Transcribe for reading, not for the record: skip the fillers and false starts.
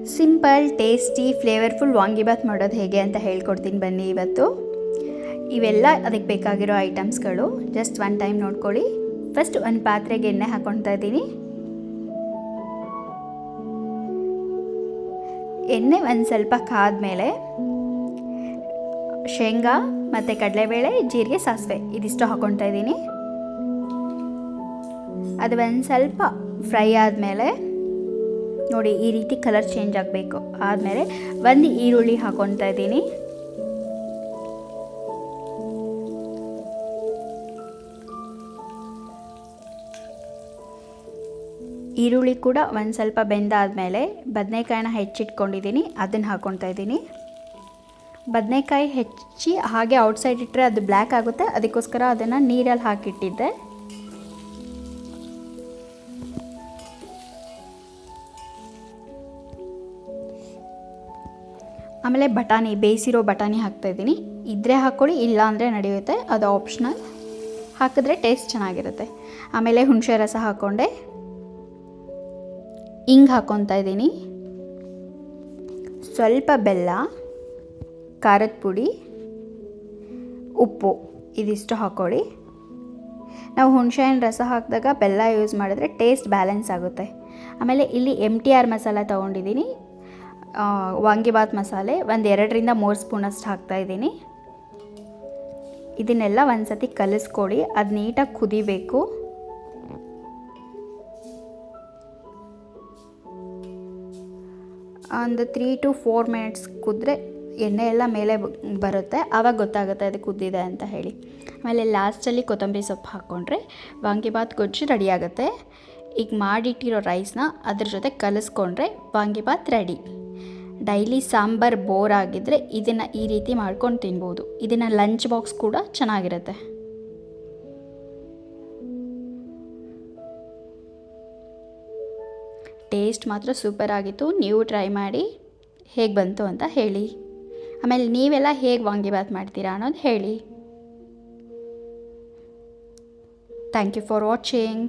Simple tasty flavourful vangibath ಮಾಡೋದು ಹೇಗೆ ಅಂತ ಹೇಳ್ಕೊಡ್ತೀನಿ ಬನ್ನಿ ಇವತ್ತು. ಇವೆಲ್ಲ ಅದಕ್ಕೆ ಬೇಕಾಗಿರೋ ಐಟಮ್ಸ್ಗಳು ಜಸ್ಟ್ ಒನ್ ಟೈಮ್ ನೋಡ್ಕೊಳ್ಳಿ. ಫಸ್ಟ್ ಒಂದು ಪಾತ್ರೆಗೆ ಎಣ್ಣೆ ಹಾಕ್ಕೊಳ್ತಾ ಇದ್ದೀನಿ. ಎಣ್ಣೆ ಒಂದು ಸ್ವಲ್ಪ ಕಾದ್ಮೇಲೆ ಶೇಂಗಾ ಮತ್ತು ಕಡಲೆಬೇಳೆ, ಜೀರಿಗೆ, ಸಾಸಿವೆ ಇದಿಷ್ಟು ಹಾಕ್ಕೊಳ್ತಾ ಇದ್ದೀನಿ. ಅದು ಒಂದು ಸ್ವಲ್ಪ ಫ್ರೈ ಆದಮೇಲೆ ನೋಡಿ ಈ ರೀತಿ ಕಲರ್ ಚೇಂಜ್ ಆಗಬೇಕು. ಆದಮೇಲೆ ಒಂದು ಈರುಳ್ಳಿ ಹಾಕ್ಕೊಳ್ತಾ ಇದ್ದೀನಿ. ಈರುಳ್ಳಿ ಕೂಡ ಒಂದು ಸ್ವಲ್ಪ ಬೆಂದಾದಮೇಲೆ ಬದನೆಕಾಯಿನ ಹೆಚ್ಚಿಟ್ಕೊಂಡಿದ್ದೀನಿ, ಅದನ್ನು ಹಾಕ್ಕೊಳ್ತಾ ಇದ್ದೀನಿ. ಬದನೆಕಾಯಿ ಹೆಚ್ಚಿ ಹಾಗೆ ಔಟ್ಸೈಡ್ ಇಟ್ಟರೆ ಅದು ಬ್ಲ್ಯಾಕ್ ಆಗುತ್ತೆ, ಅದಕ್ಕೋಸ್ಕರ ಅದನ್ನು ನೀರಲ್ಲಿ ಹಾಕಿಟ್ಟಿದ್ದೆ. ಆಮೇಲೆ ಬಟಾಣಿ, ಬೇಯಿಸಿರೋ ಬಟಾಣಿ ಹಾಕ್ತಾಯಿದ್ದೀನಿ. ಇದ್ದರೆ ಹಾಕ್ಕೊಳ್ಳಿ, ಇಲ್ಲ ಅಂದರೆ ನಡೆಯುತ್ತೆ, ಅದು ಆಪ್ಷನಲ್. ಹಾಕಿದ್ರೆ ಟೇಸ್ಟ್ ಚೆನ್ನಾಗಿರುತ್ತೆ. ಆಮೇಲೆ ಹುಣಸೆ ರಸ ಹಾಕ್ಕೊಂಡೆ, ಹಿಂಗೆ ಹಾಕ್ಕೊತಾ ಇದ್ದೀನಿ. ಸ್ವಲ್ಪ ಬೆಲ್ಲ, ಖಾರದ ಪುಡಿ, ಉಪ್ಪು ಇದಿಷ್ಟು ಹಾಕ್ಕೊಳ್ಳಿ. ನಾವು ಹುಣಸೆಹಣ್ಣು ರಸ ಹಾಕಿದಾಗ ಬೆಲ್ಲ ಯೂಸ್ ಮಾಡಿದ್ರೆ ಟೇಸ್ಟ್ ಬ್ಯಾಲೆನ್ಸ್ ಆಗುತ್ತೆ. ಆಮೇಲೆ ಇಲ್ಲಿ MTR ಮಸಾಲ ತೊಗೊಂಡಿದ್ದೀನಿ, ವಾಂಗಿಬಾತ್ ಮಸಾಲೆ ಒಂದು 2-3 ಸ್ಪೂನಷ್ಟು ಹಾಕ್ತಾಯಿದ್ದೀನಿ. ಇದನ್ನೆಲ್ಲ ಒಂದು ಸತಿ ಕಲಿಸ್ಕೊಳ್ಳಿ, ಅದು ನೀಟಾಗಿ ಕುದಿಬೇಕು. ಒಂದು 3 to 4 ಮಿನಿಟ್ಸ್ ಕುದ್ರೆ ಎಣ್ಣೆ ಎಲ್ಲ ಮೇಲೆ ಬರುತ್ತೆ, ಆವಾಗ ಗೊತ್ತಾಗುತ್ತೆ ಅದು ಕುದ್ದಿದೆ ಅಂತ ಹೇಳಿ. ಆಮೇಲೆ ಲಾಸ್ಟಲ್ಲಿ ಕೊತ್ತಂಬರಿ ಸೊಪ್ಪು ಹಾಕ್ಕೊಂಡ್ರೆ ವಾಂಗಿಬಾತ್ ಗೊಜ್ಜು ರೆಡಿಯಾಗುತ್ತೆ. ಈಗ ಮಾಡಿಟ್ಟಿರೋ ರೈಸ್ನ ಅದ್ರ ಜೊತೆ ಕಲಿಸ್ಕೊಂಡ್ರೆ vangibath ready. Daily sambar bore ಆಗಿದ್ದರೆ ಇದನ್ನು ಈ ರೀತಿ ಮಾಡ್ಕೊಂಡು ತಿನ್ಬೋದು. ಇದನ್ನು ಲಂಚ್ ಬಾಕ್ಸ್ ಕೂಡ ಚೆನ್ನಾಗಿರುತ್ತೆ. ಟೇಸ್ಟ್ ಮಾತ್ರ ಸೂಪರ್ ಆಗಿತ್ತು. ನೀವು ಟ್ರೈ ಮಾಡಿ ಹೇಗೆ ಬಂತು ಅಂತ ಹೇಳಿ. ಆಮೇಲೆ ನೀವೆಲ್ಲ ಹೇಗೆ ವಾಂಗಿಬಾತ್ ಮಾಡ್ತೀರಾ ಅನ್ನೋದು ಹೇಳಿ. Thank you for watching.